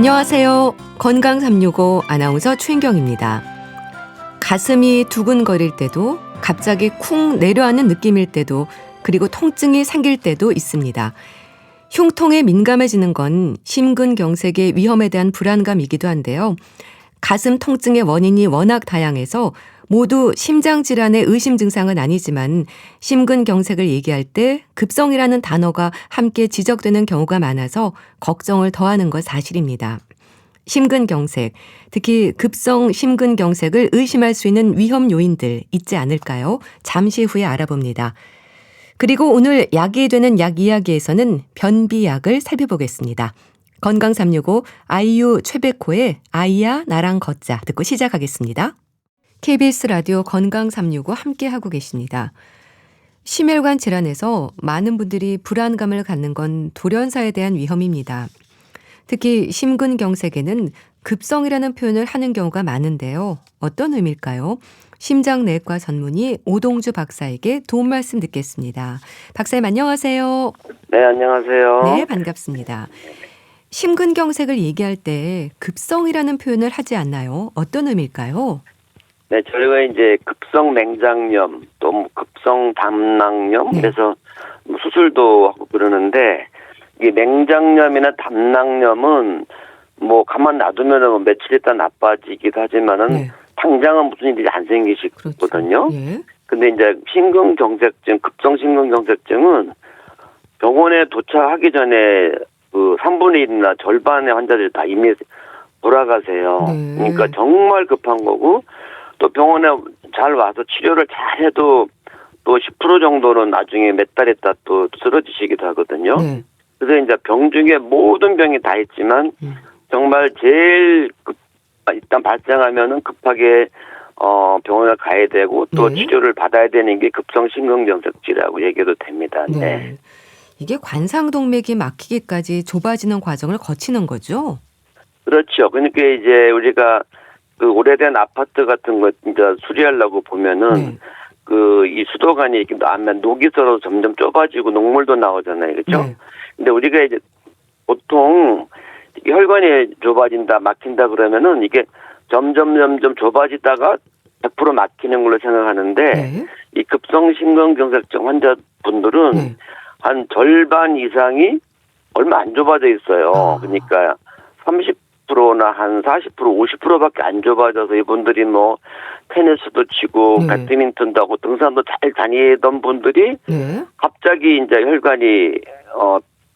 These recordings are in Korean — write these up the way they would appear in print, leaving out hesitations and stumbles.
안녕하세요. 건강 365 아나운서 최인경입니다. 가슴이 두근거릴 때도, 갑자기 쿵 내려앉는 느낌일 때도, 그리고 통증이 생길 때도 있습니다. 흉통에 민감해지는 건 심근경색의 위험에 대한 불안감이기도 한데요. 가슴 통증의 원인이 워낙 다양해서 모두 심장질환의 의심 증상은 아니지만 심근경색을 얘기할 때 급성이라는 단어가 함께 지적되는 경우가 많아서 걱정을 더하는 건 사실입니다. 심근경색, 특히 급성 심근경색을 의심할 수 있는 위험 요인들 있지 않을까요? 잠시 후에 알아봅니다. 그리고 오늘 약이 되는 약 이야기에서는 변비약을 살펴보겠습니다. 건강 365 아이유 최백호의 아이야 나랑 걷자 듣고 시작하겠습니다. KBS 라디오 건강 365 함께하고 계십니다. 심혈관 질환에서 많은 분들이 불안감을 갖는 건 돌연사에 대한 위험입니다. 특히 심근경색에는 급성이라는 표현을 하는 경우가 많은데요. 어떤 의미일까요? 심장내과 전문의 오동주 박사에게 도움 말씀 듣겠습니다. 박사님 안녕하세요. 네, 안녕하세요. 네, 반갑습니다. 심근경색을 얘기할 때 급성이라는 표현을 하지 않나요? 어떤 의미일까요? 네, 저희가 이제 급성 맹장염, 또 급성 담낭염, 네. 그래서 수술도 하고 그러는데, 이 맹장염이나 담낭염은 뭐 가만 놔두면은 며칠 있다 나빠지기도 하지만은 네. 당장은 무슨 일이 안 생기시거든요. 그렇죠. 예. 근데 이제 심근경색증, 급성 심근경색증은 병원에 도착하기 전에 그 3분의 1이나 절반의 환자들이 다 이미 돌아가세요. 네. 그러니까 정말 급한 거고, 또 병원에 잘 와서 치료를 잘 해도 또 10% 정도는 나중에 몇 달 있다 또 쓰러지시기도 하거든요. 네. 그래서 이제 병 중에 모든 병이 다 있지만 정말 제일 일단 발생하면은 급하게 병원에 가야 되고 또 네. 치료를 받아야 되는 게 급성 심근경색이라고 얘기해도 됩니다. 네. 네. 이게 관상동맥이 막히기까지 좁아지는 과정을 거치는 거죠? 그렇죠. 그러니까 이제 우리가 그 오래된 아파트 같은 거 이제 수리하려고 보면은 네. 그 이 수도관이 이렇게 나면 녹이 썰어서 점점 좁아지고 녹물도 나오잖아요. 그렇죠? 네. 근데 우리가 이제 보통 혈관이 좁아진다, 막힌다 그러면은 이게 점점 좁아지다가 100% 막히는 걸로 생각하는데 네. 이 급성 심근경색증 환자분들은 네. 한 절반 이상이 얼마 안 좁아져 있어요. 아. 그러니까 30%나 한 40%, 50%밖에 안 좁아져서 이분들이 뭐 테니스도 치고 네. 배드민턴도 하고 등산도 잘 다니던 분들이 네. 갑자기 이제 혈관이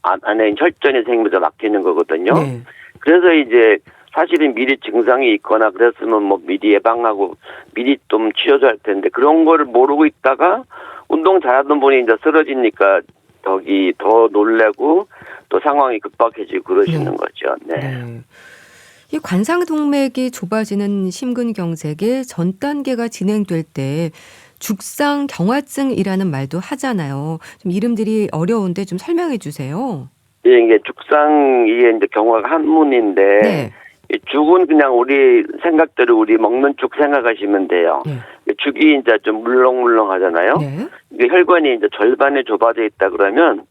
안에 혈전이 생기면서 막히는 거거든요. 네. 그래서 이제 사실은 미리 증상이 있거나 그랬으면 뭐 미리 예방하고 미리 좀 치료도 할 텐데 그런 거를 모르고 있다가 운동 잘하던 분이 이제 쓰러지니까 저기 더 놀래고 또 상황이 급박해지고 그러시는 거죠. 네. 네. 이 관상동맥이 좁아지는 심근경색의 전 단계가 진행될 때 죽상경화증이라는 말도 하잖아요. 좀 이름들이 어려운데 좀 설명해 주세요. 예, 이게 죽상 이게 이제 경화가 한문인데 네. 이 죽은 그냥 우리 생각대로 우리 먹는 죽 생각하시면 돼요. 네. 죽이 이제 좀 물렁물렁하잖아요. 네. 이게 혈관이 이제 절반에 좁아져 있다 그러면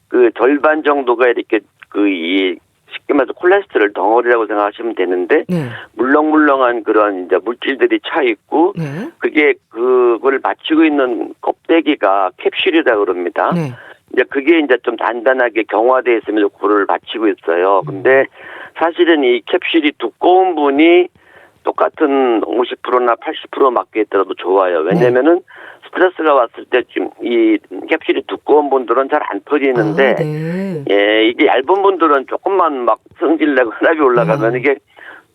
그 절반 정도가 이렇게 이 쉽게 말해서 콜레스테롤 덩어리라고 생각하시면 되는데 네. 물렁물렁한 그런 이제 물질들이 차 있고 네. 그게 그걸 받치고 있는 껍데기가 캡슐이라 그럽니다. 네. 이제 그게 이제 좀 단단하게 경화되어 있으면서 그를 받치고 있어요. 근데 사실은 이 캡슐이 두꺼운 분이 똑같은 50%나 80% 맞게 있더라도 좋아요. 왜냐면은 스트레스가 왔을 때 좀 이 캡슐이 두꺼운 분들은 잘 안 터지는데, 네. 예, 이게 얇은 분들은 조금만 막 성질내고 혈압이 올라가면 이게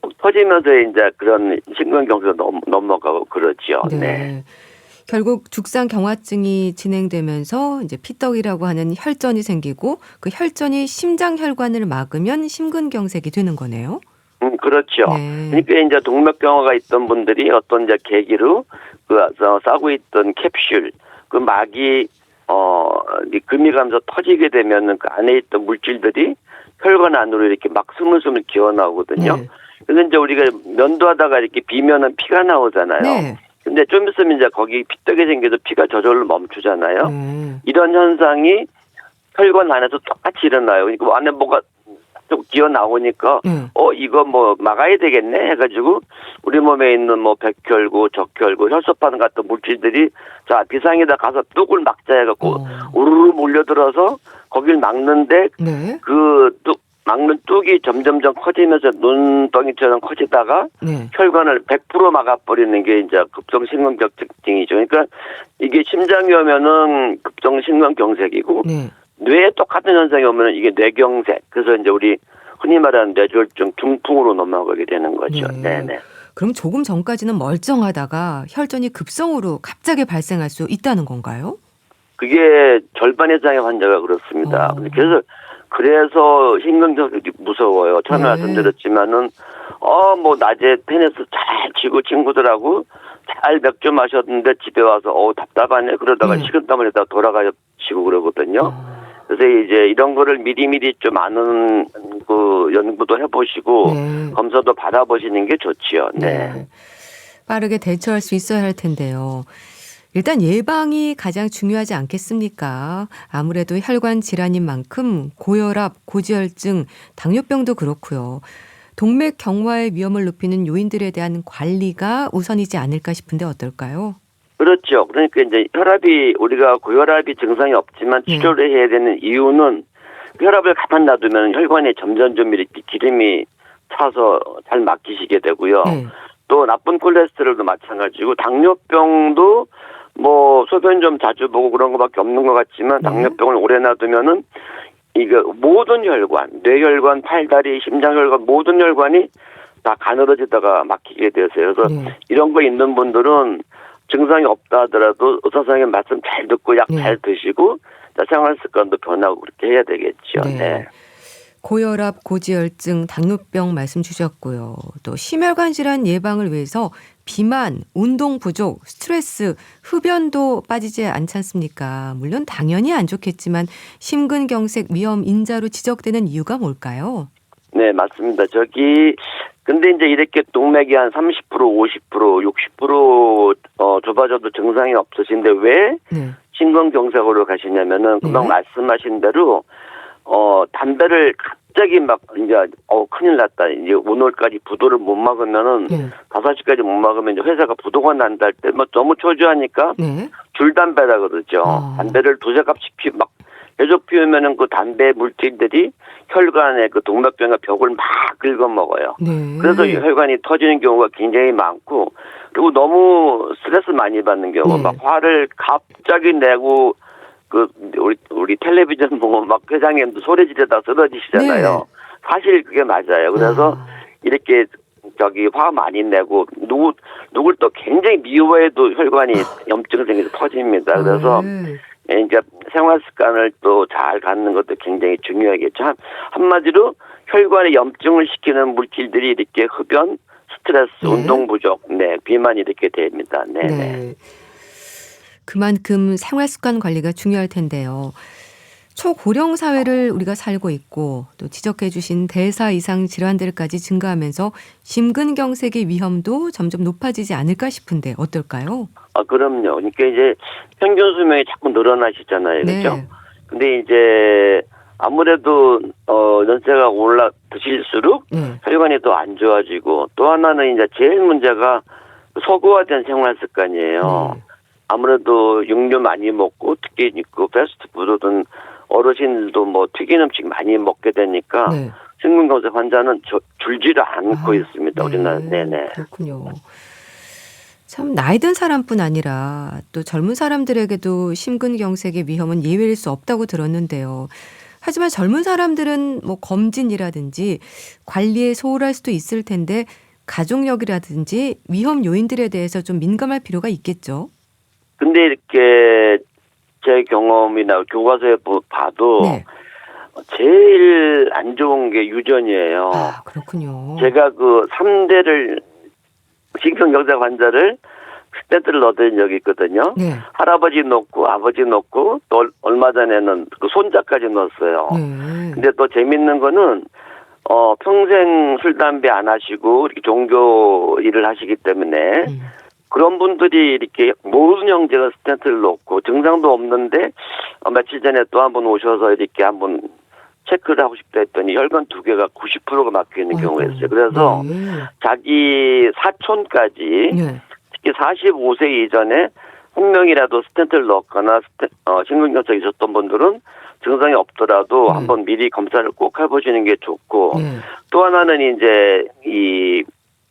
푹 터지면서 이제 그런 심근경색으로 넘어가고 그러죠. 네. 네. 결국 죽상경화증이 진행되면서 이제 피떡이라고 하는 혈전이 생기고 그 혈전이 심장혈관을 막으면 심근경색이 되는 거네요. 그렇죠. 네. 그러니까 이제 동맥경화가 있던 분들이 어떤 이제 계기로 그 싸고 있던 캡슐 그 막이 금이 가면서 터지게 되면은 그 안에 있던 물질들이 혈관 안으로 이렇게 막 스물스물 기어 나오거든요. 네. 그래서 이제 우리가 면도하다가 이렇게 비면은 피가 나오잖아요. 네. 근데 좀 있으면 이제 거기 피떡이 생겨서 피가 저절로 멈추잖아요. 네. 이런 현상이 혈관 안에서 똑같이 일어나요. 그러니까 안에 뭐가 좀 기어 나오니까 네. 이거 뭐 막아야 되겠네 해가지고 우리 몸에 있는 뭐 백혈구, 적혈구, 혈소판 같은 물질들이 자 비상에다 가서 뚝을 막자 해갖고 우르르 몰려들어서 거길 막는데 네. 그 뚝 막는 뚝이 점점점 커지면서 눈덩이처럼 커지다가 네. 혈관을 100% 막아버리는 게 이제 급성심근경색증이죠. 그러니까 이게 심장이 오면은 급성심근경색이고 네. 뇌에 똑같은 현상이 오면은 이게 뇌경색. 그래서 이제 우리 흔히 말하는 뇌졸중 중풍으로 넘어가게 되는 거죠. 네. 네네. 그럼 조금 전까지는 멀쩡하다가 혈전이 급성으로 갑자기 발생할 수 있다는 건가요? 그게 절반의 장애 환자가 그렇습니다. 그래서 심근경색이 무서워요. 처음에 네. 말씀드렸지만은 뭐 낮에 테니스 잘 치고 친구들하고 잘 맥주 마셨는데 집에 와서 답답하네 그러다가 네. 식은땀을 내다 돌아가시고 그러거든요. 그래서 이제 이런 거를 미리미리 좀 아는 그 연구도 해보시고 네. 검사도 받아보시는 게 좋지요. 네. 네. 빠르게 대처할 수 있어야 할 텐데요. 일단 예방이 가장 중요하지 않겠습니까? 아무래도 혈관 질환인 만큼 고혈압, 고지혈증, 당뇨병도 그렇고요. 동맥 경화의 위험을 높이는 요인들에 대한 관리가 우선이지 않을까 싶은데 어떨까요? 그렇죠. 그러니까 이제 우리가 고혈압이 증상이 없지만 치료를 해야 되는 이유는 혈압을 가만 놔두면 혈관에 점점 이렇게 기름이 차서 잘 막히시게 되고요. 네. 또 나쁜 콜레스테롤도 마찬가지고 당뇨병도 뭐 소변 좀 자주 보고 그런 거밖에 없는 것 같지만 당뇨병을 오래 놔두면은 이거 모든 혈관, 뇌혈관, 팔다리, 심장혈관 모든 혈관이 다 가늘어지다가 막히게 되세요. 그래서 이런 거 있는 분들은 증상이 없다 하더라도 의사 선생님 말씀 잘 듣고 약 잘 드시고 생활 습관도 변하고 그렇게 해야 되겠죠. 네. 네. 고혈압, 고지혈증, 당뇨병 말씀 주셨고요. 또 심혈관 질환 예방을 위해서 비만, 운동 부족, 스트레스, 흡연도 빠지지 않지 않습니까? 물론 당연히 안 좋겠지만 심근경색 위험 인자로 지적되는 이유가 뭘까요? 네, 맞습니다. 근데 이제 이렇게 동맥이 한 30%, 50%, 60% 좁아져도 증상이 없으신데 왜 심근경색으로 가시냐면은 금방 말씀하신 대로 담배를 갑자기 막 이제 큰일 났다. 이제 오늘까지 부도를 못 막으면은 5시까지 못 막으면 이제 회사가 부도가 난다 할 때 뭐 너무 초조하니까 줄담배라 그러죠. 담배를 두세 갑씩 막 계속 피우면은 그 담배 물질들이 혈관의 그 동맥경화 벽을 막 긁어먹어요. 그래서 이 혈관이 터지는 경우가 굉장히 많고 그리고 너무 스트레스 많이 받는 경우 막 화를 갑자기 내고 우리 텔레비전 보면 막 회장님도 소리 지르다 쓰러지시잖아요. 사실 그게 맞아요. 그래서 이렇게 화 많이 내고 누굴 또 굉장히 미워해도 혈관이 염증이 생겨서 터집니다. 그래서 이제 생활 습관을 또 잘 갖는 것도 굉장히 중요하겠죠. 한마디로 혈관에 염증을 시키는 물질들이 이렇게 흡연, 스트레스, 운동 부족, 비만 이렇게 됩니다. 네. 그만큼 생활 습관 관리가 중요할 텐데요. 초고령 사회를 우리가 살고 있고 또 지적해 주신 대사 이상 질환들까지 증가하면서 심근경색의 위험도 점점 높아지지 않을까 싶은데 어떨까요? 그럼요. 그러니까 이제 평균 수명이 자꾸 늘어나시잖아요. 그렇죠? 근데 이제 아무래도 연세가 드실수록 혈관이 더 안 좋아지고 또 하나는 이제 제일 문제가 서구화된 생활 습관이에요. 아무래도 육류 많이 먹고 특히 그 패스트푸드든 어르신들도 뭐 튀긴 음식 많이 먹게 되니까 심근경색 환자는 줄지를 않고 있습니다. 우리나라. 네네. 그렇군요. 참 나이 든 사람뿐 아니라 또 젊은 사람들에게도 심근경색의 위험은 예외일 수 없다고 들었는데요. 하지만 젊은 사람들은 뭐 검진이라든지 관리에 소홀할 수도 있을 텐데 가족력이라든지 위험 요인들에 대해서 좀 민감할 필요가 있겠죠. 근데 이렇게 제 경험이나 교과서에 봐도 제일 안 좋은 게 유전이에요. 그렇군요. 제가 3대를 심근경색 환자를 스탠트를 넣어드린 적이 있거든요. 할아버지 넣고 아버지 넣고 또 얼마 전에는 그 손자까지 넣었어요. 근데 또 재밌는 거는 평생 술 담배 안 하시고 이렇게 종교 일을 하시기 때문에 그런 분들이 이렇게 모든 형제가 스탠트를 넣고 증상도 없는데 며칠 전에 또 한 번 오셔서 이렇게 한번 체크를 하고 싶다 했더니 혈관 2개가 90%가 막혀 있는 아이고. 경우가 있어요. 그래서 네. 자기 사촌까지 네. 특히 45세 이전에 한 명이라도 스텐트를 넣거나 심근경색이 있었던 분들은 증상이 없더라도 네. 한번 미리 검사를 꼭 해보시는 게 좋고 네. 또 하나는 이제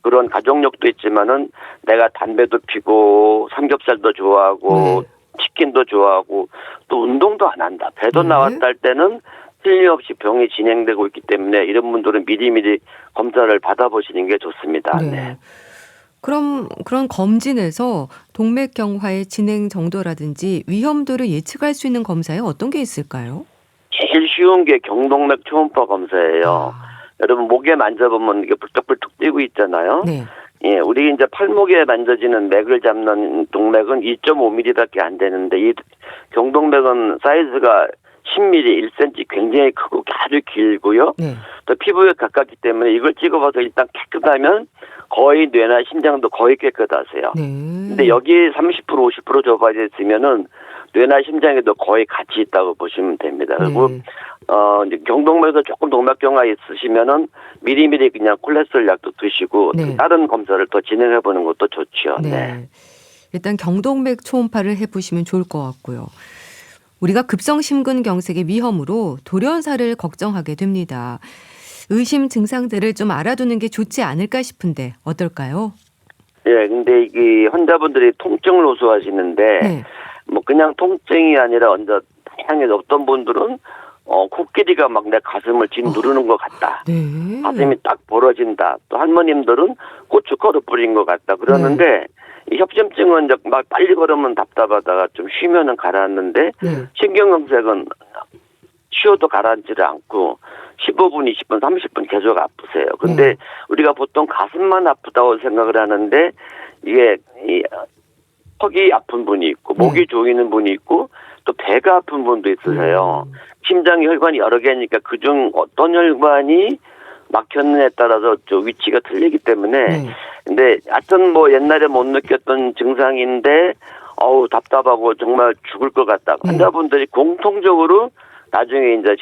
그런 가족력도 있지만은 내가 담배도 피고 삼겹살도 좋아하고 네. 치킨도 좋아하고 또 운동도 안 한다. 배도 네. 나왔다 할 때는 틀림없이 병이 진행되고 있기 때문에 이런 분들은 미리미리 검사를 받아보시는 게 좋습니다. 네. 네. 그럼 그런 검진에서 동맥경화의 진행 정도라든지 위험도를 예측할 수 있는 검사에 어떤 게 있을까요? 제일 쉬운 게 경동맥 초음파 검사예요. 아, 여러분 목에 만져보면 이게 불떡불떡 뛰고 있잖아요. 네. 예, 우리 이제 팔목에 만져지는 맥을 잡는 동맥은 2.5mm밖에 안 되는데 이 경동맥은 사이즈가 10mm, 1cm 굉장히 크고 아주 길고요. 네. 또 피부에 가깝기 때문에 이걸 찍어봐서 일단 깨끗하면 거의 뇌나 심장도 거의 깨끗하세요. 네. 근데 여기 30% 50% 좁아져 있으면은 뇌나 심장에도 거의 같이 있다고 보시면 됩니다. 그리고 네. 이제 경동맥에서 조금 동맥경화 있으시면은 미리미리 그냥 콜레스테롤 약도 드시고 네. 다른 검사를 더 진행해 보는 것도 좋죠. 네. 네. 일단 경동맥 초음파를 해보시면 좋을 것 같고요. 우리가 급성 심근경색의 위험으로 돌연사를 걱정하게 됩니다. 의심 증상들을 좀 알아두는 게 좋지 않을까 싶은데 어떨까요? 예, 근데 이 환자분들이 통증을 호소하시는데 네. 뭐 그냥 통증이 아니라 언제 다양하게 어떤 분들은 코끼리가 막 내 가슴을 짓누르는 것 같다. 네. 가슴이 딱 벌어진다. 또 할머님들은 고춧가루 뿌린 것 같다. 그러는데 이 협심증은 이제 막 빨리 걸으면 답답하다가 좀 쉬면은 가라앉는데 네. 신경경색은 쉬어도 가라앉지를 않고 15분, 20분, 30분 계속 아프세요. 근데 네. 우리가 보통 가슴만 아프다고 생각을 하는데 이게 턱이 아픈 분이 있고 목이 네. 조이는 분이 있고 또 배가 아픈 분도 있으세요. 심장이 혈관이 여러 개니까 그중 어떤 혈관이 막혔느냐에 따라서 저 위치가 틀리기 때문에 네. 근데 하여튼 뭐 옛날에 못 느꼈던 증상인데 답답하고 정말 죽을 것 같다. 네. 환자분들이 공통적으로 나중에 이제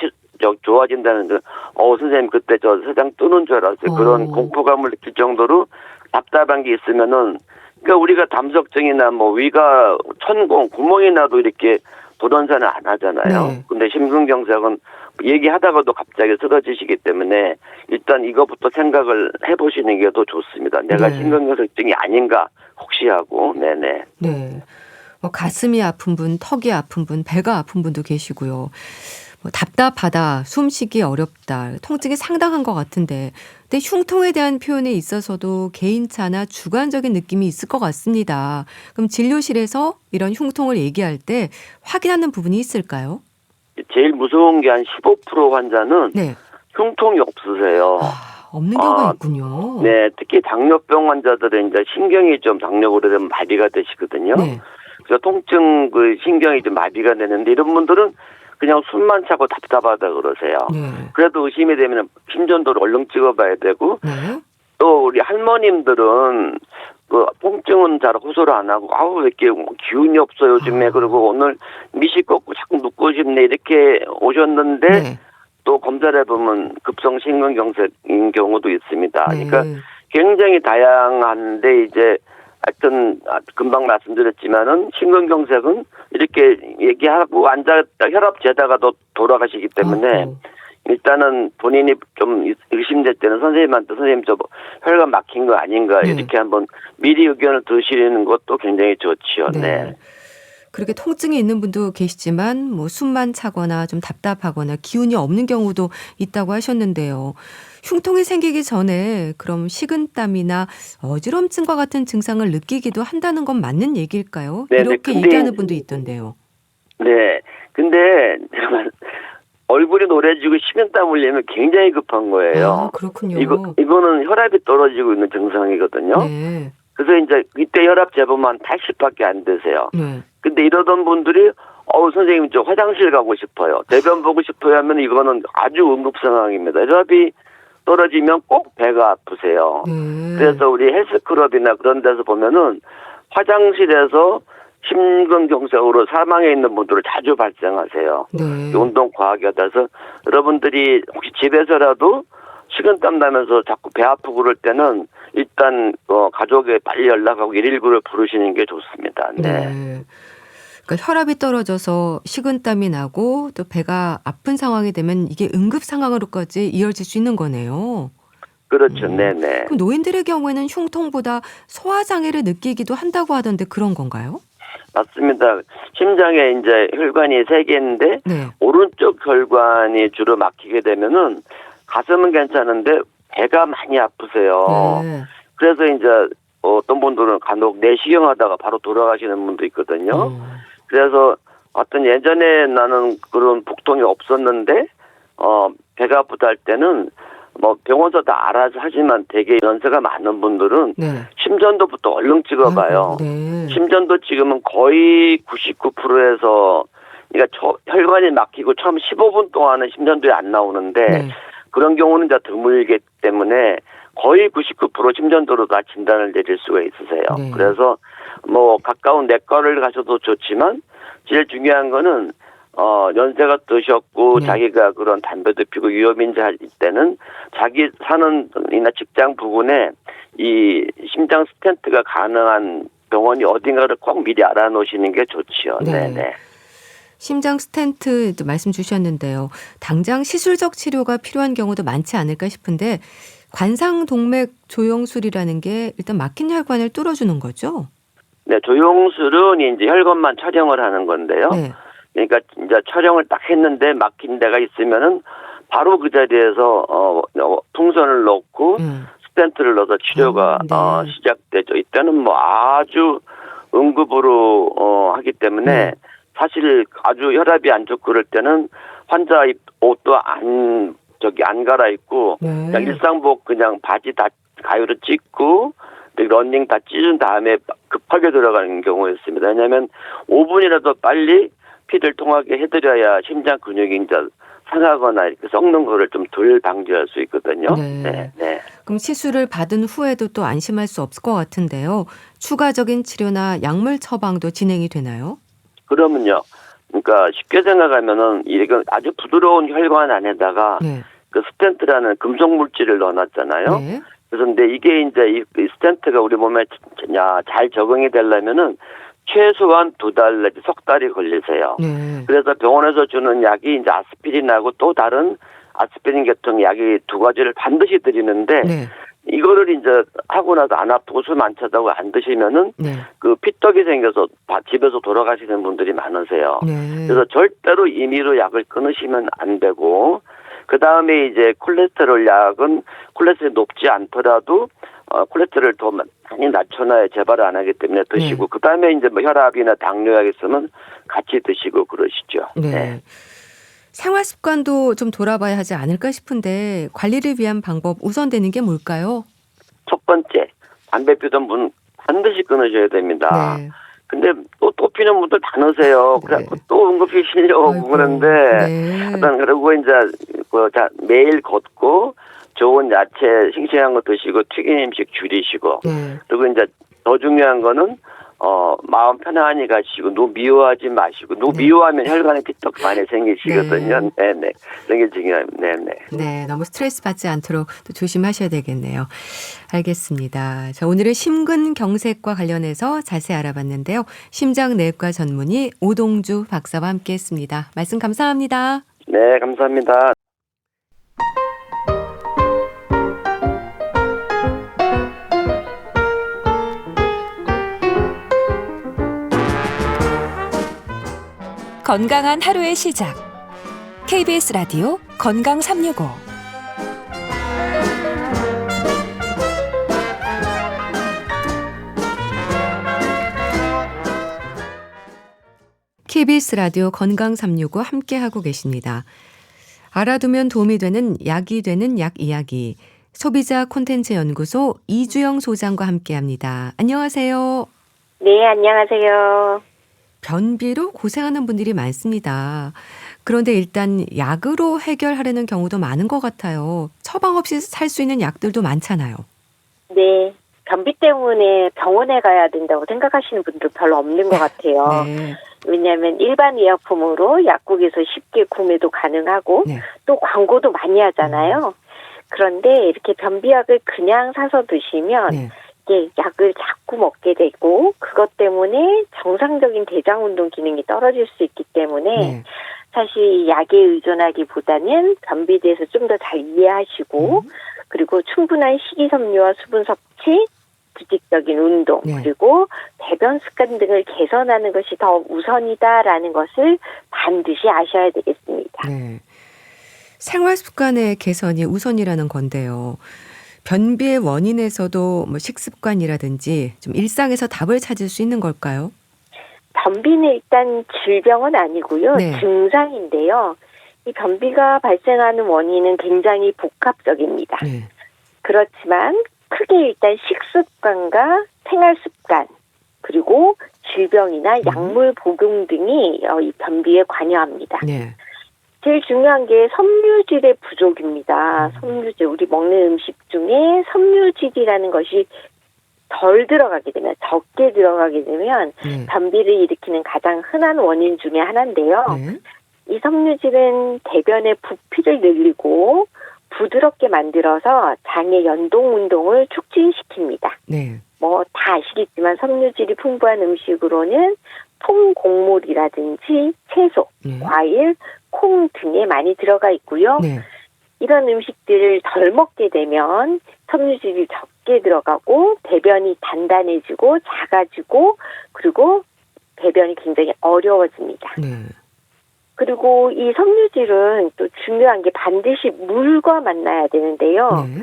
좋아진다는 선생님 그때 저 세상 뜨는 줄 알았어요. 그런 공포감을 느낄 정도로 답답한 게 있으면은 그러니까 우리가 담석증이나 뭐 위가 천공 구멍이 나도 이렇게 돌연사는 안 하잖아요. 네. 근데 심근경색은 얘기하다가도 갑자기 쓰러지시기 때문에 일단 이거부터 생각을 해보시는 게 더 좋습니다. 내가 네. 심근경색증이 아닌가 혹시 하고. 네네. 네. 뭐 가슴이 아픈 분, 턱이 아픈 분, 배가 아픈 분도 계시고요. 뭐 답답하다, 숨쉬기 어렵다, 통증이 상당한 것 같은데 근데 흉통에 대한 표현에 있어서도 개인차나 주관적인 느낌이 있을 것 같습니다. 그럼 진료실에서 이런 흉통을 얘기할 때 확인하는 부분이 있을까요? 제일 무서운 게 한 15% 환자는 네. 흉통이 없으세요. 없는 경우가 있군요. 네, 특히 당뇨병 환자들은 이제 신경이 좀 당뇨가 오래되면 마비가 되시거든요. 네. 그래서 통증 신경이 좀 마비가 되는데 이런 분들은 그냥 숨만 차고 답답하다 그러세요. 네. 그래도 의심이 되면 심전도를 얼른 찍어봐야 되고 네. 또 우리 할머님들은 통증은 잘 호소를 안 하고 왜 이렇게 기운이 없어요 요즘에 그리고 오늘 미식 꺾고 자꾸 눕고 싶네 이렇게 오셨는데 네. 또 검사를 해보면 급성 심근경색인 경우도 있습니다. 네. 그러니까 굉장히 다양한데 이제 하여튼 금방 말씀드렸지만은 심근경색은 이렇게 얘기하고 앉았다 혈압 재다가 돌아가시기 때문에 일단은 본인이 좀 의심될 때는 선생님한테 선생님 저 혈관 막힌 거 아닌가 네. 이렇게 한번 미리 의견을 드시는 것도 굉장히 좋지요. 네. 네. 그렇게 통증이 있는 분도 계시지만 뭐 숨만 차거나 좀 답답하거나 기운이 없는 경우도 있다고 하셨는데요. 흉통이 생기기 전에 그럼 식은땀이나 어지럼증과 같은 증상을 느끼기도 한다는 건 맞는 얘기일까요? 네네, 이렇게 근데 얘기하는 분도 있던데요. 네. 근데 얼굴이 노래지고 식은땀 흘리면 굉장히 급한 거예요. 그렇군요. 이거는 혈압이 떨어지고 있는 증상이거든요. 네. 그래서 이제 이때 혈압 재보면 80밖에 안 되세요. 네. 근데 이러던 분들이 선생님 저 화장실 가고 싶어요. 대변 보고 싶어요 하면 이거는 아주 응급 상황입니다. 혈압이 떨어지면 꼭 배가 아프세요. 네. 그래서 우리 헬스클럽이나 그런 데서 보면은 화장실에서 심근경색으로 사망해 있는 분들은 자주 발생하세요. 네. 운동 과하게 하다서 여러분들이 혹시 집에서라도 식은땀 나면서 자꾸 배 아프고 그럴 때는 일단 가족에 빨리 연락하고 119를 부르시는 게 좋습니다. 네. 네. 그러니까 혈압이 떨어져서 식은땀이 나고 또 배가 아픈 상황이 되면 이게 응급 상황으로까지 이어질 수 있는 거네요. 그렇죠. 네네. 그럼 노인들의 경우에는 흉통보다 소화장애를 느끼기도 한다고 하던데 그런 건가요? 맞습니다. 심장에 이제 혈관이 3개인데 네. 오른쪽 혈관이 주로 막히게 되면은 가슴은 괜찮은데 배가 많이 아프세요. 네. 그래서 이제 어떤 분들은 간혹 내시경하다가 바로 돌아가시는 분도 있거든요. 그래서 어떤 예전에 나는 그런 복통이 없었는데 배가 아프다 할 때는 뭐 병원에서 다 알아서 하지만 되게 연세가 많은 분들은 네. 심전도부터 얼른 찍어봐요. 아이고, 네. 심전도 찍으면 거의 99%에서 그러니까 혈관이 막히고 처음 15분 동안은 심전도에 안 나오는데 네. 그런 경우는 이제 드물기 때문에 거의 99% 심전도로 다 진단을 내릴 수가 있으세요. 네. 그래서 뭐 가까운 내과를 가셔도 좋지만 제일 중요한 거는 연세가 드셨고 네. 자기가 그런 담배도 피고 위험인자일 때는 자기 사는 이나 직장 부근에 이 심장 스텐트가 가능한 병원이 어딘가를 꼭 미리 알아놓으시는 게 좋지요. 네. 네네. 심장 스텐트도 말씀 주셨는데요. 당장 시술적 치료가 필요한 경우도 많지 않을까 싶은데 관상동맥 조영술이라는 게 일단 막힌 혈관을 뚫어주는 거죠? 네, 조영술은 이제 혈관만 촬영을 하는 건데요. 네. 그러니까 이제 촬영을 딱 했는데 막힌 데가 있으면은 바로 그 자리에서 풍선을 넣고 스텐트를 넣어서 치료가 네. 시작되죠. 이때는 뭐 아주 응급으로 하기 때문에 사실 아주 혈압이 안 좋고 그럴 때는 환자 옷도 안 갈아입고 네. 그냥 일상복 그냥 바지 다 가위로 찢고 러닝 다 찢은 다음에 급하게 들어가는 경우였습니다. 왜냐하면 5분이라도 빨리 피를 통하게 해드려야 심장 근육이 이제 상하거나 이렇게 썩는 거를 좀 덜 방지할 수 있거든요. 네. 네, 네. 그럼 시술을 받은 후에도 또 안심할 수 없을 것 같은데요. 추가적인 치료나 약물 처방도 진행이 되나요? 그러면요. 그러니까 쉽게 생각하면은 이게 아주 부드러운 혈관 안에다가 네. 그 스텐트라는 금속 물질을 넣어놨잖아요. 네. 그래서 근데 이게 이제 이 스텐트가 우리 몸에 잘 적응이 되려면은 최소한 2달 내지 석 달이 걸리세요. 네. 그래서 병원에서 주는 약이 이제 아스피린하고 또 다른 아스피린 계통 약이 2가지를 반드시 드리는데 네. 이거를 이제 하고 나서 안 아프고 숨 안 차다고 안 드시면은 네. 그 피떡이 생겨서 집에서 돌아가시는 분들이 많으세요. 네. 그래서 절대로 임의로 약을 끊으시면 안 되고 그 다음에 이제 콜레스테롤 약은 콜레스테롤이 높지 않더라도 콜레스테롤을 더 많이 낮춰놔야 재발을 안 하기 때문에 드시고 그 다음에 이제 뭐 혈압이나 당뇨약 있으면 같이 드시고 그러시죠. 네. 생활 습관도 좀 돌아봐야 하지 않을까 싶은데 관리를 위한 방법 우선되는 게 뭘까요? 첫 번째, 담배 피던 분 반드시 끊으셔야 됩니다. 네. 근데 또 피는 분들 많으세요. 그래갖고 또 응급실 실려오고 아이고. 그러는데 네. 하여튼 그러고 이제 매일 걷고 좋은 야채 싱싱한 거 드시고 튀긴 음식 줄이시고 네. 그리고 이제 더 중요한 거는 마음 편안히 가시고 너무 미워하지 마시고 너무 미워하면 혈관에 피떡 많이 생기시거든요. 네네. 그런 게 중요합니다. 네네. 네, 너무 스트레스 받지 않도록 또 조심하셔야 되겠네요. 알겠습니다. 자, 오늘은 심근경색과 관련해서 자세히 알아봤는데요. 심장내과 전문의 오동주 박사와 함께했습니다. 말씀 감사합니다. 네, 감사합니다. 건강한 하루의 시작. KBS 라디오 건강 365. KBS 라디오 건강 365 함께하고 계십니다. 알아두면 도움이 되는 약이 되는 약 이야기. 소비자 콘텐츠 연구소 이주영 소장과 함께합니다. 안녕하세요. 네, 안녕하세요. 변비로 고생하는 분들이 많습니다. 그런데 일단 약으로 해결하려는 경우도 많은 것 같아요. 처방 없이 살 수 있는 약들도 많잖아요. 네, 변비 때문에 병원에 가야 된다고 생각하시는 분들 별로 없는 것 같아요. 네. 왜냐하면 일반 의약품으로 약국에서 쉽게 구매도 가능하고 네. 또 광고도 많이 하잖아요. 그런데 이렇게 변비약을 그냥 사서 드시면 네. 이게 약을 자꾸 먹게 되고 그것 때문에 정상적인 대장 운동 기능이 떨어질 수 있기 때문에 네. 사실 이 약에 의존하기보다는 변비에 대해서 좀 더 잘 이해하시고 그리고 충분한 식이섬유와 수분 섭취, 규칙적인 운동 네. 그리고 배변 습관 등을 개선하는 것이 더 우선이다라는 것을 반드시 아셔야 되겠습니다. 네. 생활 습관의 개선이 우선이라는 건데요. 변비의 원인에서도 뭐 식습관이라든지 좀 일상에서 답을 찾을 수 있는 걸까요? 변비는 일단 질병은 아니고요. 네. 증상인데요. 이 변비가 발생하는 원인은 굉장히 복합적입니다. 네. 그렇지만 크게 일단 식습관과 생활습관 그리고 질병이나 약물 복용 등이 이 변비에 관여합니다. 네. 제일 중요한 게 섬유질의 부족입니다. 섬유질, 우리 먹는 음식 중에 섬유질이라는 것이 덜 들어가게 되면, 적게 들어가게 되면 네. 변비를 일으키는 가장 흔한 원인 중에 하나인데요. 네. 이 섬유질은 대변의 부피를 늘리고 부드럽게 만들어서 장의 연동 운동을 촉진시킵니다. 네. 뭐 다 아시겠지만 섬유질이 풍부한 음식으로는 통곡물이라든지 채소, 네. 과일, 콩 등에 많이 들어가 있고요. 네. 이런 음식들을 덜 먹게 되면 섬유질이 적게 들어가고 배변이 단단해지고 작아지고 그리고 배변이 굉장히 어려워집니다. 네. 그리고 이 섬유질은 또 중요한 게 반드시 물과 만나야 되는데요. 네.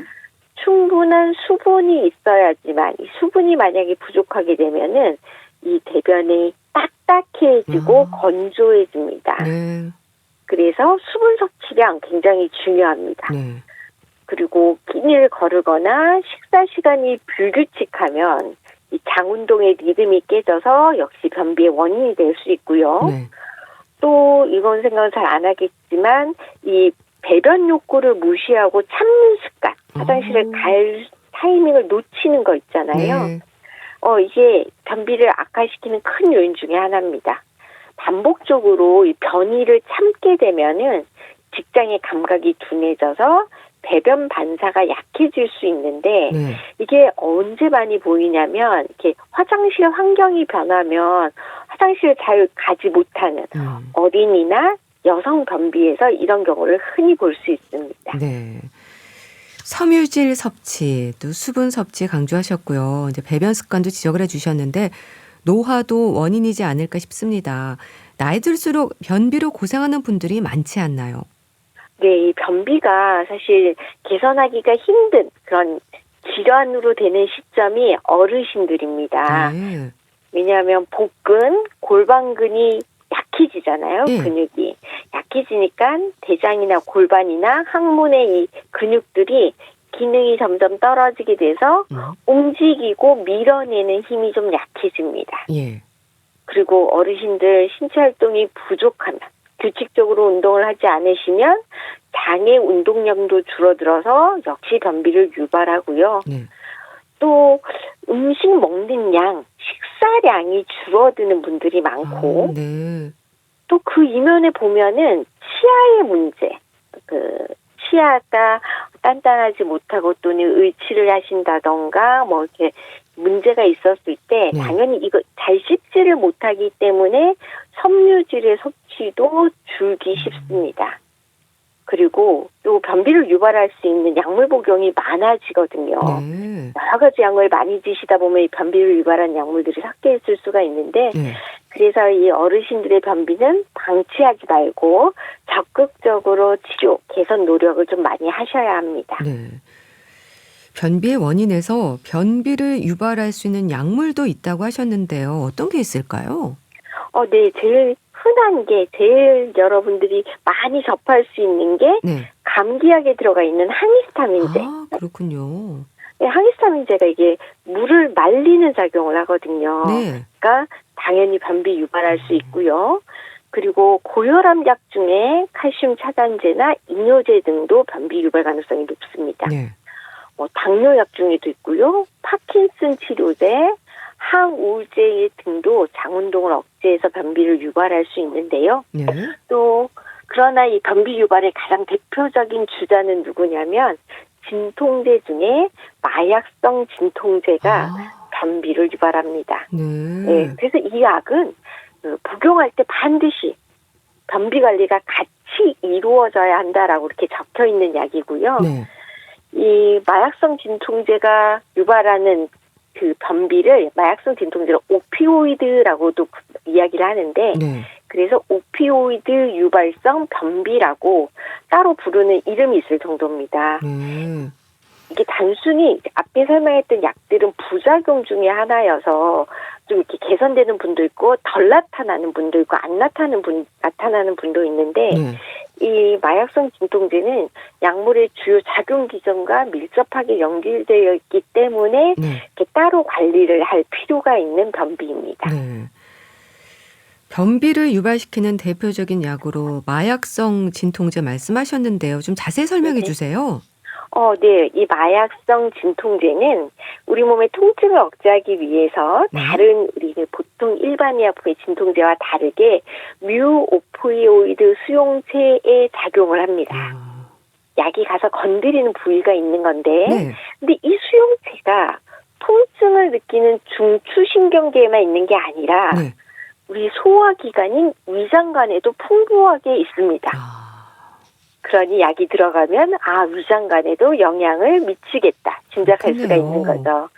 충분한 수분이 있어야지만 이 수분이 만약에 부족하게 되면은 이 대변이 딱딱해지고 건조해집니다. 네. 그래서 수분 섭취량 굉장히 중요합니다. 네. 그리고 끼니를 거르거나 식사 시간이 불규칙하면 이 장운동의 리듬이 깨져서 역시 변비의 원인이 될 수 있고요. 네. 또 이건 생각을 잘 안 하겠지만 이 배변 욕구를 무시하고 참는 습관, 화장실에 갈 타이밍을 놓치는 거 있잖아요. 네. 이게 변비를 악화시키는 큰 요인 중에 하나입니다. 반복적으로 이 변이를 참게 되면은 직장의 감각이 둔해져서 배변 반사가 약해질 수 있는데 네. 이게 언제 많이 보이냐면 이렇게 화장실 환경이 변하면 화장실을 잘 가지 못하는 어린이나 여성 변비에서 이런 경우를 흔히 볼 수 있습니다. 네. 섬유질 섭취, 또 수분 섭취 강조하셨고요. 이제 배변 습관도 지적을 해주셨는데 노화도 원인이지 않을까 싶습니다. 나이 들수록 변비로 고생하는 분들이 많지 않나요? 네, 이 변비가 사실 개선하기가 힘든 그런 질환으로 되는 시점이 어르신들입니다. 네. 왜냐하면 복근, 골반근이 약해지잖아요. 네. 근육이. 약해지니까 대장이나 골반이나 항문의 이 근육들이 기능이 점점 떨어지게 돼서 움직이고 밀어내는 힘이 좀 약해집니다. 예. 그리고 어르신들 신체 활동이 부족하면 규칙적으로 운동을 하지 않으시면 장의 운동량도 줄어들어서 역시 변비를 유발하고요. 네. 또 음식 먹는 양, 식사량이 줄어드는 분들이 많고 네. 또 그 이면에 보면은 치아의 문제, 치아가 단단하지 못하고 또는 의치를 하신다던가 뭐 이렇게 문제가 있었을 때 네. 당연히 이거 잘 씹지를 못하기 때문에 섬유질의 섭취도 줄기 쉽습니다. 그리고 또 변비를 유발할 수 있는 약물 복용이 많아지거든요. 네. 여러 가지 약을 많이 드시다 보면 이 변비를 유발하는 약물들이 섞여 있을 수가 있는데 네. 그래서 이 어르신들의 변비는 방치하지 말고 적극적으로 치료, 개선 노력을 좀 많이 하셔야 합니다. 네. 변비의 원인에서 변비를 유발할 수 있는 약물도 있다고 하셨는데요. 어떤 게 있을까요? 네, 제일 흔한 게 제일 여러분들이 많이 접할 수 있는 게 네. 감기약에 들어가 있는 항히스타민제. 아, 그렇군요. 네, 항히스타민제가 이게 물을 말리는 작용을 하거든요. 네. 그러니까 당연히 변비 유발할 수 있고요. 그리고 고혈압 약 중에 칼슘 차단제나 이뇨제 등도 변비 유발 가능성이 높습니다. 네. 뭐 당뇨약 중에도 있고요. 파킨슨 치료제, 항우울제 등도 장운동을 억제해서 변비를 유발할 수 있는데요. 네. 또 그러나 이 변비 유발의 가장 대표적인 주자는 누구냐면 진통제 중에 마약성 진통제가 변비를 유발합니다. 네, 그래서 이 약은 복용할 때 반드시 변비 관리가 같이 이루어져야 한다라고 이렇게 적혀 있는 약이고요. 네. 이 마약성 진통제가 유발하는 그 변비를 마약성 진통제로 오피오이드라고도 이야기를 하는데 네. 그래서 오피오이드 유발성 변비라고 따로 부르는 이름이 있을 정도입니다. 이게 단순히 앞에 설명했던 약들은 부작용 중에 하나여서 좀 이렇게 개선되는 분도 있고 덜 나타나는 분도 있고 안 나타나는 분도 있는데 이 마약성 진통제는 약물의 주요 작용 기전과 밀접하게 연결되어 있기 때문에 이렇게 따로 관리를 할 필요가 있는 변비입니다. 네. 변비를 유발시키는 대표적인 약으로 마약성 진통제 말씀하셨는데요. 좀 자세히 설명해 주세요. 네. 이 마약성 진통제는 우리 몸의 통증을 억제하기 위해서 다른 우리 보통 일반 약품의 진통제와 다르게 뮤오피오이드 수용체에 작용을 합니다. 약이 가서 건드리는 부위가 있는 건데 근데 이 수용체가 통증을 느끼는 중추신경계에만 있는 게 아니라 우리 소화기관인 위장관에도 풍부하게 있습니다. 그러니 약이 들어가면 위장관에도 영향을 미치겠다 짐작할 수가 있는 거죠.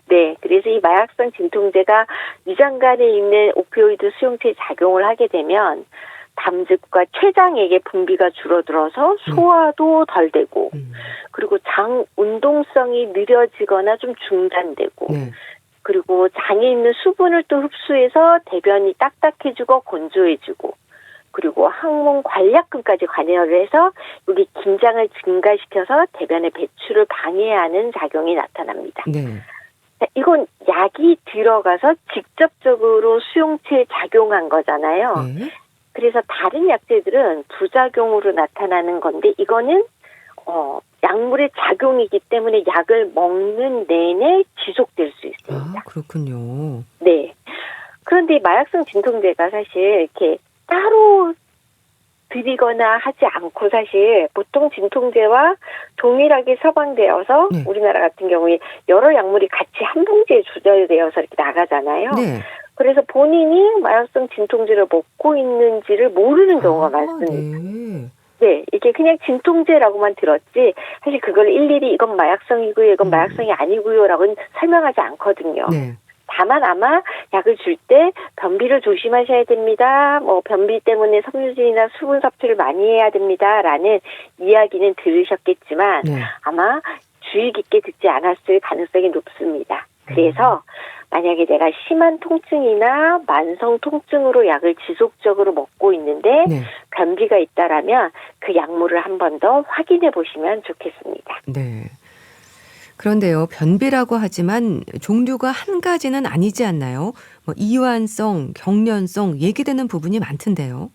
네, 그래서 이 마약성 진통제가 위장관에 있는 오피오이드 수용체에 작용을 하게 되면 담즙과 췌장액의 분비가 줄어들어서 소화도 덜 되고 그리고 장 운동성이 느려지거나 좀 중단되고 그리고 장에 있는 수분을 또 흡수해서 대변이 딱딱해지고 건조해지고 그리고 항문 관략근까지 관여를 해서 여기 긴장을 증가시켜서 대변의 배출을 방해하는 작용이 나타납니다. 이건 약이 들어가서 직접적으로 수용체에 작용한 거잖아요. 그래서 다른 약제들은 부작용으로 나타나는 건데 이거는 약물의 작용이기 때문에 약을 먹는 내내 지속될 수 있습니다. 그렇군요. 네. 그런데 마약성 진통제가 사실 이렇게 따로 드리거나 하지 않고 사실 보통 진통제와 동일하게 처방되어서 우리나라 같은 경우에 여러 약물이 같이 한 봉지에 조절되어서 이렇게 나가잖아요. 그래서 본인이 마약성 진통제를 먹고 있는지를 모르는 경우가 많습니다. 네, 이게 그냥 진통제라고만 들었지 사실 그걸 일일이 이건 마약성이고요, 이건 마약성이 아니고요라고는 설명하지 않거든요. 다만 아마 약을 줄 때 변비를 조심하셔야 됩니다. 뭐 변비 때문에 섬유질이나 수분 섭취를 많이 해야 됩니다라는 이야기는 들으셨겠지만 아마 주의 깊게 듣지 않았을 가능성이 높습니다. 그래서 만약에 내가 심한 통증이나 만성 통증으로 약을 지속적으로 먹고 있는데 변비가 있다라면 그 약물을 한 번 더 확인해 보시면 좋겠습니다. 네. 그런데요, 변비라고 하지만 종류가 한 가지는 아니지 않나요? 뭐 이완성, 경련성 얘기되는 부분이 많던데요.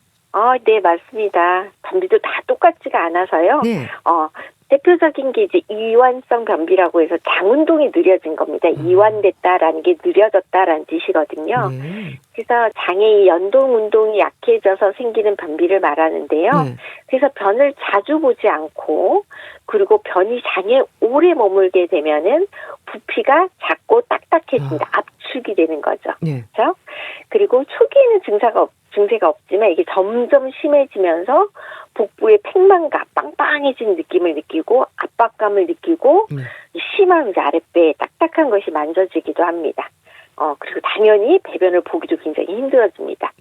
네, 맞습니다. 변비도 다 똑같지가 않아서요. 대표적인 게 이제 이완성 변비라고 해서 장 운동이 느려진 겁니다. 이완됐다라는 게 느려졌다라는 뜻이거든요. 그래서 장의 연동 운동이 약해져서 생기는 변비를 말하는데요. 그래서 변을 자주 보지 않고 그리고 변이 장에 오래 머물게 되면은 부피가 작고 딱딱해진다. 압축이 되는 거죠. 그렇죠? 그리고 초기에는 증세가 없지만 이게 점점 심해지면서 복부의 팽만감, 빵빵해진 느낌을 느끼고 압박감을 느끼고 심한 이제 아랫배에 딱딱한 것이 만져지기도 합니다. 그리고 당연히 배변을 보기도 굉장히 힘들어집니다.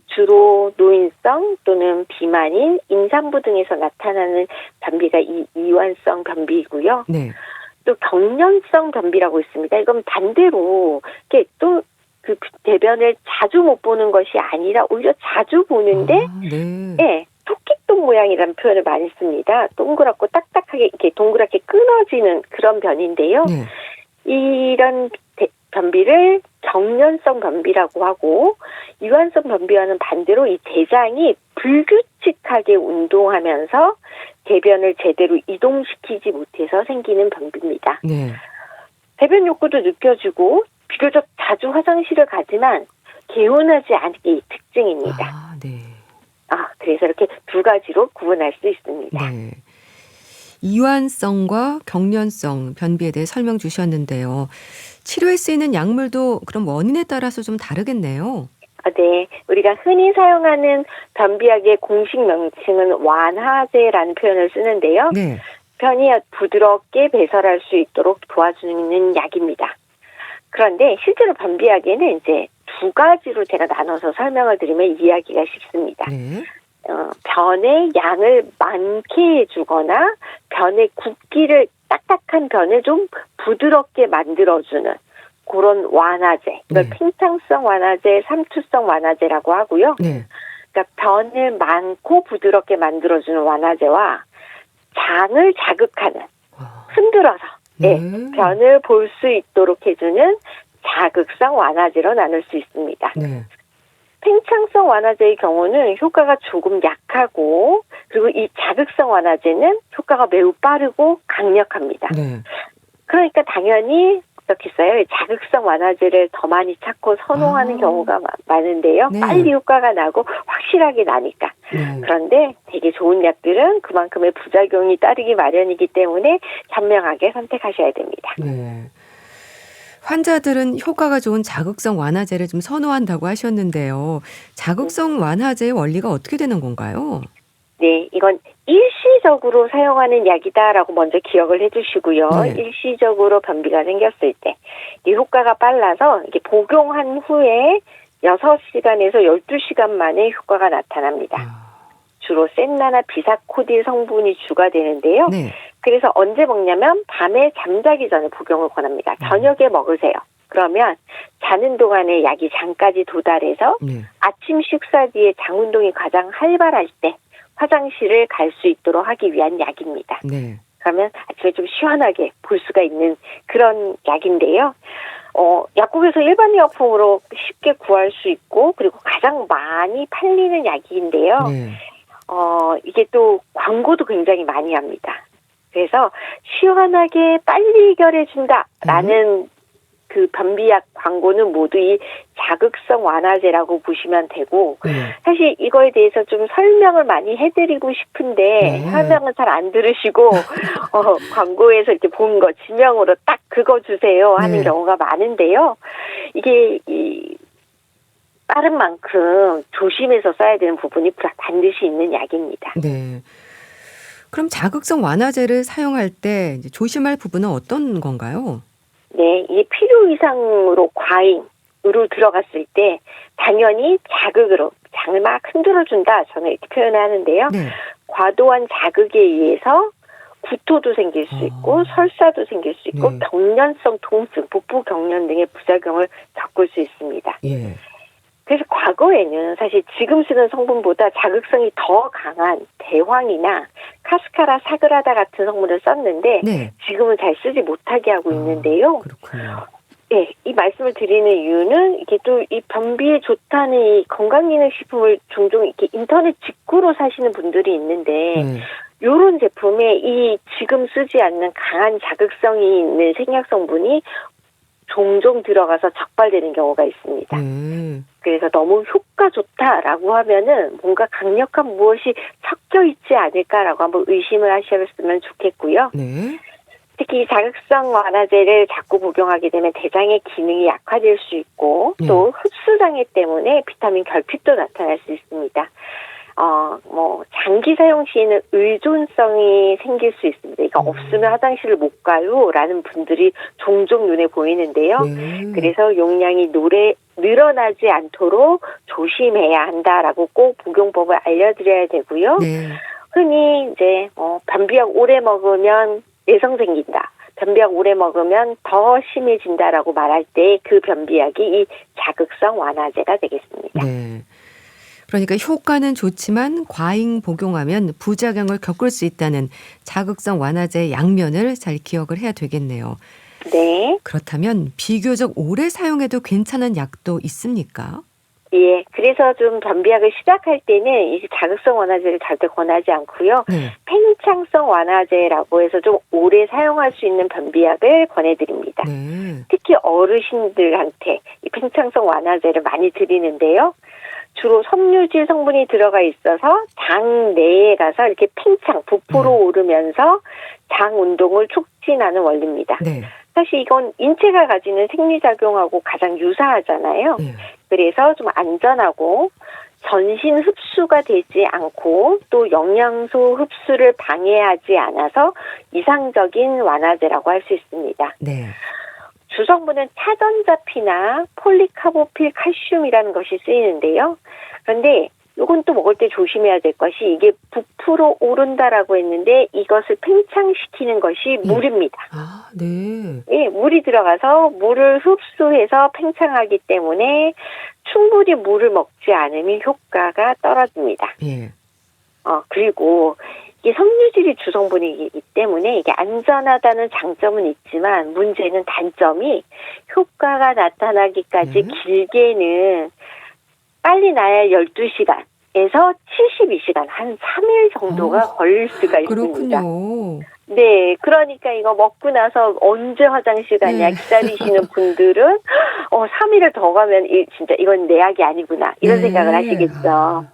주로 노인성 또는 비만인, 임산부 등에서 나타나는 변비가 이 이완성 변비이고요. 또 경련성 변비라고 있습니다. 이건 반대로 이렇게 또 그 대변을 자주 못 보는 것이 아니라 오히려 자주 보는데 토끼똥 모양이라는 표현을 많이 씁니다. 동그랗고 딱딱하게 이렇게 동그랗게 끊어지는 그런 변인데요. 이런 변비를 경련성 변비라고 하고 이완성 변비와는 반대로 이 대장이 불규칙하게 운동하면서 대변을 제대로 이동시키지 못해서 생기는 변비입니다. 네. 대변 욕구도 느껴지고 비교적 자주 화장실을 가지만 개운하지 않은 게 이 특징입니다. 아, 네. 그래서 이렇게 두 가지로 구분할 수 있습니다. 네. 이완성과 경련성 변비에 대해 설명 주셨는데요. 치료에 쓰이는 약물도 그럼 원인에 따라서 좀 다르겠네요. 네. 우리가 흔히 사용하는 변비약의 공식 명칭은 완화제라는 표현을 쓰는데요. 네. 편이 부드럽게 배설할 수 있도록 도와주는 약입니다. 그런데 실제로 변비약에는 이제 두 가지로 제가 나눠서 설명을 드리면 이해하기가 쉽습니다. 네. 변의 양을 많게 해주거나 변의 굵기를 딱딱한 변을 좀 부드럽게 만들어주는 그런 완화제. 이걸 네. 팽창성 완화제, 삼투성 완화제라고 하고요. 네. 그러니까 변을 많고 부드럽게 만들어주는 완화제와 장을 자극하는, 흔들어서 네. 변을 볼 수 있도록 해주는 자극성 완화제로 나눌 수 있습니다. 네. 팽창성 완화제의 경우는 효과가 조금 약하고 그리고 이 자극성 완화제는 효과가 매우 빠르고 강력합니다. 네. 그러니까 당연히 어떻겠어요? 자극성 완화제를 더 많이 찾고 선호하는 경우가 많은데요. 네. 빨리 효과가 나고 확실하게 나니까. 네. 그런데 되게 좋은 약들은 그만큼의 부작용이 따르기 마련이기 때문에 현명하게 선택하셔야 됩니다. 네. 환자들은 효과가 좋은 자극성 완화제를 좀 선호한다고 하셨는데요. 자극성 완화제의 원리가 어떻게 되는 건가요? 네, 이건 일시적으로 사용하는 약이다라고 먼저 기억을 해주시고요. 네. 일시적으로 변비가 생겼을 때 이 효과가 빨라서 이게 복용한 후에 6시간에서 12시간 만에 효과가 나타납니다. 주로 센나나 비사코딜 성분이 주가되는데요. 네. 그래서 언제 먹냐면 밤에 잠자기 전에 복용을 권합니다. 저녁에 먹으세요. 그러면 자는 동안에 약이 장까지 도달해서 네. 아침 식사 뒤에 장 운동이 가장 활발할 때 화장실을 갈 수 있도록 하기 위한 약입니다. 네. 그러면 아침에 좀 시원하게 볼 수가 있는 그런 약인데요. 약국에서 일반 의약품으로 쉽게 구할 수 있고 그리고 가장 많이 팔리는 약인데요. 네. 이게 또 광고도 굉장히 많이 합니다. 그래서 시원하게 빨리 해결해준다라는 그 변비약 광고는 모두 이 자극성 완화제라고 보시면 되고 네. 사실 이거에 대해서 좀 설명을 많이 해드리고 싶은데 네. 설명은 잘 안 들으시고 광고에서 이렇게 본 거 지명으로 딱 그거 주세요 하는 네. 경우가 많은데요. 이게 빠른 만큼 조심해서 써야 되는 부분이 반드시 있는 약입니다. 네. 그럼 자극성 완화제를 사용할 때 이제 조심할 부분은 어떤 건가요? 네, 이게 필요 이상으로 과잉으로 들어갔을 때 당연히 자극으로 장을 막 흔들어준다 저는 이렇게 표현을 하는데요. 네. 과도한 자극에 의해서 구토도 생길 수 있고 설사도 생길 수 있고 네. 경련성 통증, 복부 경련 등의 부작용을 겪을 수 있습니다. 예. 그래서 과거에는 사실 지금 쓰는 성분보다 자극성이 더 강한 대황이나 카스카라 사그라다 같은 성분을 썼는데 네. 지금은 잘 쓰지 못하게 하고 있는데요. 그렇군요. 네, 이 말씀을 드리는 이유는 이게 또 이 변비에 좋다는 이 건강기능식품을 종종 이렇게 인터넷 직구로 사시는 분들이 있는데 네. 이런 제품에 이 지금 쓰지 않는 강한 자극성이 있는 생약 성분이 종종 들어가서 적발되는 경우가 있습니다. 그래서 너무 효과 좋다라고 하면은 뭔가 강력한 무엇이 섞여 있지 않을까라고 한번 의심을 하셨으면 좋겠고요. 네. 특히 자극성 완화제를 자꾸 복용하게 되면 대장의 기능이 약화될 수 있고 또 흡수 장애 때문에 비타민 결핍도 나타날 수 있습니다. 장기 사용 시에는 의존성이 생길 수 있습니다. 이거 없으면 화장실을 못 가요라는 분들이 종종 눈에 보이는데요. 그래서 용량이 늘어나지 않도록 조심해야 한다라고 꼭 복용법을 알려드려야 되고요. 네. 흔히 이제 변비약 오래 먹으면 내성 생긴다. 변비약 오래 먹으면 더 심해진다라고 말할 때 그 변비약이 이 자극성 완화제가 되겠습니다. 네. 그러니까 효과는 좋지만 과잉 복용하면 부작용을 겪을 수 있다는 자극성 완화제 양면을 잘 기억을 해야 되겠네요. 네. 그렇다면 비교적 오래 사용해도 괜찮은 약도 있습니까? 예, 그래서 좀 변비약을 시작할 때는 이 자극성 완화제를 절대 권하지 않고요. 네. 팽창성 완화제라고 해서 좀 오래 사용할 수 있는 변비약을 권해드립니다. 네. 특히 어르신들한테 이 팽창성 완화제를 많이 드리는데요. 주로 섬유질 성분이 들어가 있어서 장 내에 가서 이렇게 팽창, 부풀어 오르면서 장 운동을 촉진하는 원리입니다. 네. 사실 이건 인체가 가지는 생리작용하고 가장 유사하잖아요. 네. 그래서 좀 안전하고 전신 흡수가 되지 않고 또 영양소 흡수를 방해하지 않아서 이상적인 완화제라고 할 수 있습니다. 네. 주성분은 차전자피나 폴리카보필 칼슘이라는 것이 쓰이는데요. 그런데 이건 또 먹을 때 조심해야 될 것이 이게 부풀어 오른다라고 했는데 이것을 팽창시키는 것이 물입니다. 아, 네. 예, 물이 들어가서 물을 흡수해서 팽창하기 때문에 충분히 물을 먹지 않으면 효과가 떨어집니다. 예. 그리고 이게 섬유질이 주성분이기 때문에 이게 안전하다는 장점은 있지만 문제는 단점이 효과가 나타나기까지 길게는 빨리 나야 12시간에서 72시간, 한 3일 정도가 걸릴 수가 있습니다. 그렇군요. 네, 그러니까 이거 먹고 나서 언제 화장실 가냐 네. 기다리시는 분들은 3일을 더 가면 진짜 이건 내 약이 아니구나 이런 네. 생각을 하시겠죠.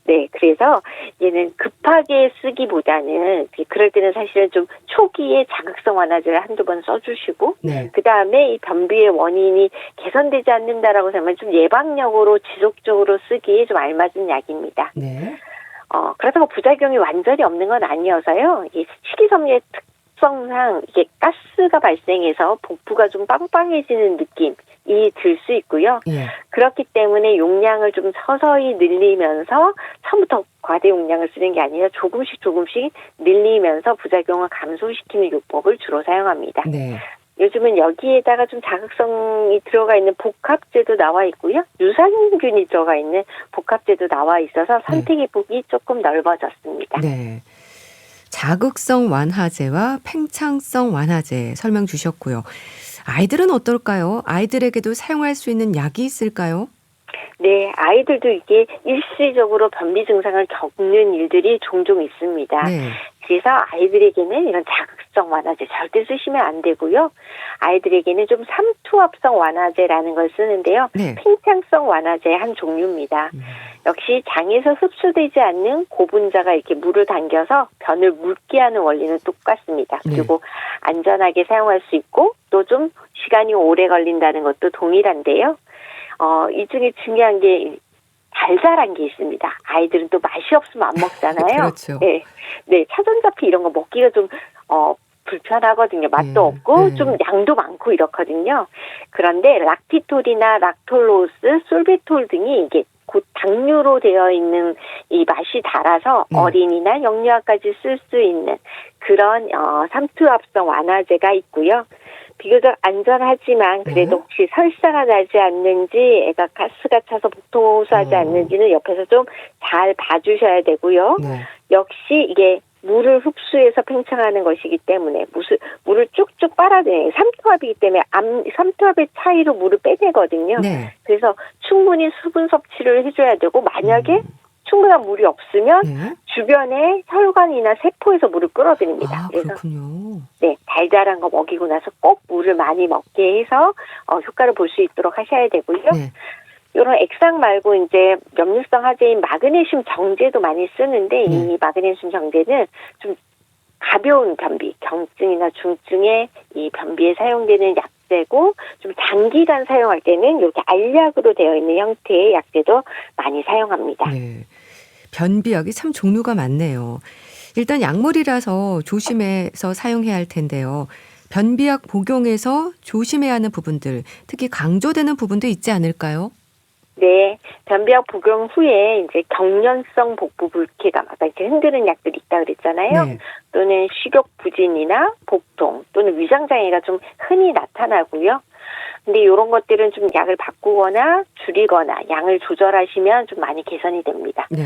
네, 그래서 얘는 급하게 쓰기보다는 그럴 때는 사실은 좀 초기에 자극성 완화제를 한두 번 써주시고 네. 그 다음에 이 변비의 원인이 개선되지 않는다라고 생각하면 좀 예방력으로 지속적으로 쓰기에 좀 알맞은 약입니다. 네. 그렇다고 부작용이 완전히 없는 건 아니어서요. 이 식이섬유의 특성상 이게 가스가 발생해서 복부가 좀 빵빵해지는 느낌이 들 수 있고요. 예. 그렇기 때문에 용량을 좀 서서히 늘리면서 처음부터 과대 용량을 쓰는 게 아니라 조금씩 늘리면서 부작용을 감소시키는 요법을 주로 사용합니다. 네. 요즘은 여기에다가 좀 자극성이 들어가 있는 복합제도 나와 있고요. 유산균이 들어가 있는 복합제도 나와 있어서 선택의 폭이 조금 넓어졌습니다. 네. 자극성 완화제와 팽창성 완화제 설명 주셨고요. 아이들은 어떨까요? 아이들에게도 사용할 수 있는 약이 있을까요? 네, 아이들도 이게 일시적으로 변비 증상을 겪는 일들이 종종 있습니다. 네. 그래서 아이들에게는 이런 자극성 완화제 절대 쓰시면 안 되고요. 아이들에게는 좀 삼투압성 완화제라는 걸 쓰는데요. 네. 팽창성 완화제의 한 종류입니다. 역시 장에서 흡수되지 않는 고분자가 이렇게 물을 당겨서 변을 묽게 하는 원리는 똑같습니다. 네. 그리고 안전하게 사용할 수 있고 또 좀 시간이 오래 걸린다는 것도 동일한데요. 이 중에 중요한 게 달달한 게 있습니다. 아이들은 또 맛이 없으면 안 먹잖아요. 그렇죠. 네, 네, 차전자피 이런 거 먹기가 좀 불편하거든요. 맛도 없고 좀 양도 많고 이렇거든요. 그런데 락티톨이나 락톨로스, 솔비톨 등이 이게 곧 당류로 되어 있는 이 맛이 달아서 어린이나 영유아까지 쓸 수 있는 그런 삼투압성 완화제가 있고요. 비교적 안전하지만 그래도 혹시 설사가 나지 않는지 애가 가스가 차서 복통을 호소하지 않는지는 옆에서 좀 잘 봐주셔야 되고요. 네. 역시 이게 물을 흡수해서 팽창하는 것이기 때문에 물을 쭉쭉 빨아들여요. 삼투압이기 때문에 삼투압의 차이로 물을 빼내거든요. 네. 그래서 충분히 수분 섭취를 해줘야 되고 만약에 충분한 물이 없으면 네. 주변에 혈관이나 세포에서 물을 끌어들입니다. 아, 그래서 그렇군요. 네, 달달한 거 먹이고 나서 꼭 물을 많이 먹게 해서 효과를 볼 수 있도록 하셔야 되고요. 네. 이런 액상 말고 이제 역류성 화제인 마그네슘 정제도 많이 쓰는데 이 마그네슘 정제는 좀 가벼운 변비, 경증이나 중증의 이 변비에 사용되는 약제고 좀 장기간 사용할 때는 이렇게 알약으로 되어 있는 형태의 약제도 많이 사용합니다. 네. 변비약이 참 종류가 많네요. 일단 약물이라서 조심해서 사용해야 할 텐데요. 변비약 복용에서 조심해야 하는 부분들, 특히 강조되는 부분도 있지 않을까요? 네, 변비약 복용 후에 이제 경련성 복부 불쾌감, 아까 이렇게 흔드는 약들이 있다 그랬잖아요. 네. 또는 식욕 부진이나 복통 또는 위장 장애가 좀 흔히 나타나고요. 근데 이런 것들은 좀 약을 바꾸거나 줄이거나 양을 조절하시면 좀 많이 개선이 됩니다. 네.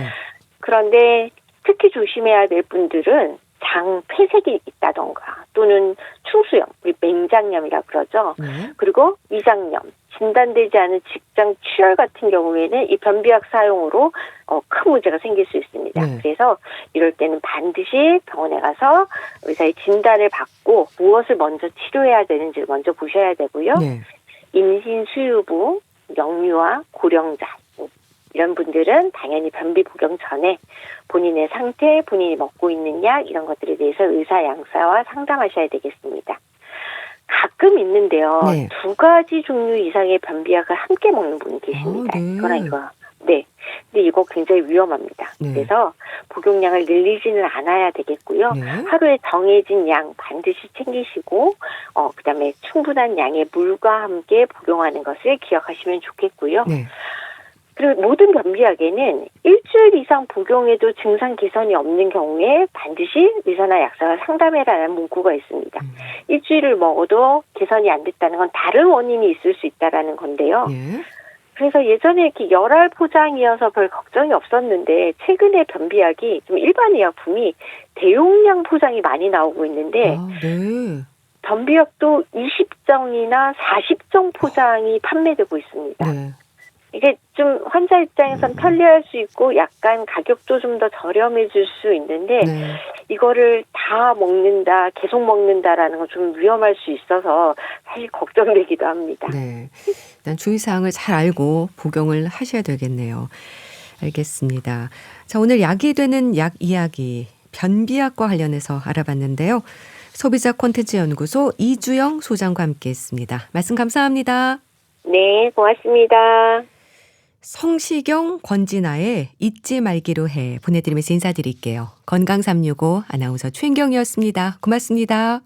그런데 특히 조심해야 될 분들은 장 폐색이 있다던가 또는 충수염, 우리 맹장염이라 그러죠. 네. 그리고 위장염, 진단되지 않은 직장 출혈 같은 경우에는 이 변비약 사용으로 큰 문제가 생길 수 있습니다. 네. 그래서 이럴 때는 반드시 병원에 가서 의사의 진단을 받고 무엇을 먼저 치료해야 되는지를 먼저 보셔야 되고요. 네. 임신 수유부, 영유아, 고령자 이런 분들은 당연히 변비 복용 전에 본인의 상태, 본인이 먹고 있는 약 이런 것들에 대해서 의사 양사와 상담하셔야 되겠습니다. 가끔 있는데요. 네. 2가지 종류 이상의 변비약을 함께 먹는 분이 계십니다. 네. 이거랑 이거. 네. 근데 이거 굉장히 위험합니다. 네. 그래서 복용량을 늘리지는 않아야 되겠고요. 네. 하루에 정해진 양 반드시 챙기시고 그다음에 충분한 양의 물과 함께 복용하는 것을 기억하시면 좋겠고요. 네. 그리고 모든 변비약에는 일주일 이상 복용해도 증상 개선이 없는 경우에 반드시 의사나 약사와 상담해라는 문구가 있습니다. 일주일을 먹어도 개선이 안 됐다는 건 다른 원인이 있을 수 있다라는 건데요. 네. 그래서 예전에 이렇게 열알 포장이어서 별 걱정이 없었는데 최근에 변비약이 좀 일반 의약품이 대용량 포장이 많이 나오고 있는데 아, 네. 변비약도 20정이나 40정 포장이 판매되고 있습니다. 네. 이게 좀 환자 입장에선 편리할 수 있고 약간 가격도 좀 더 저렴해질 수 있는데 네. 이거를 다 먹는다, 계속 먹는다라는 건 좀 위험할 수 있어서 사실 걱정되기도 합니다. 네. 일단 주의사항을 잘 알고 복용을 하셔야 되겠네요. 알겠습니다. 자, 오늘 약이 되는 약 이야기, 변비약과 관련해서 알아봤는데요. 소비자 콘텐츠 연구소 이주영 소장과 함께했습니다. 말씀 감사합니다. 네, 고맙습니다. 성시경, 권진아의 잊지 말기로 해 보내드리면서 인사드릴게요. 건강365 아나운서 최인경이었습니다. 고맙습니다.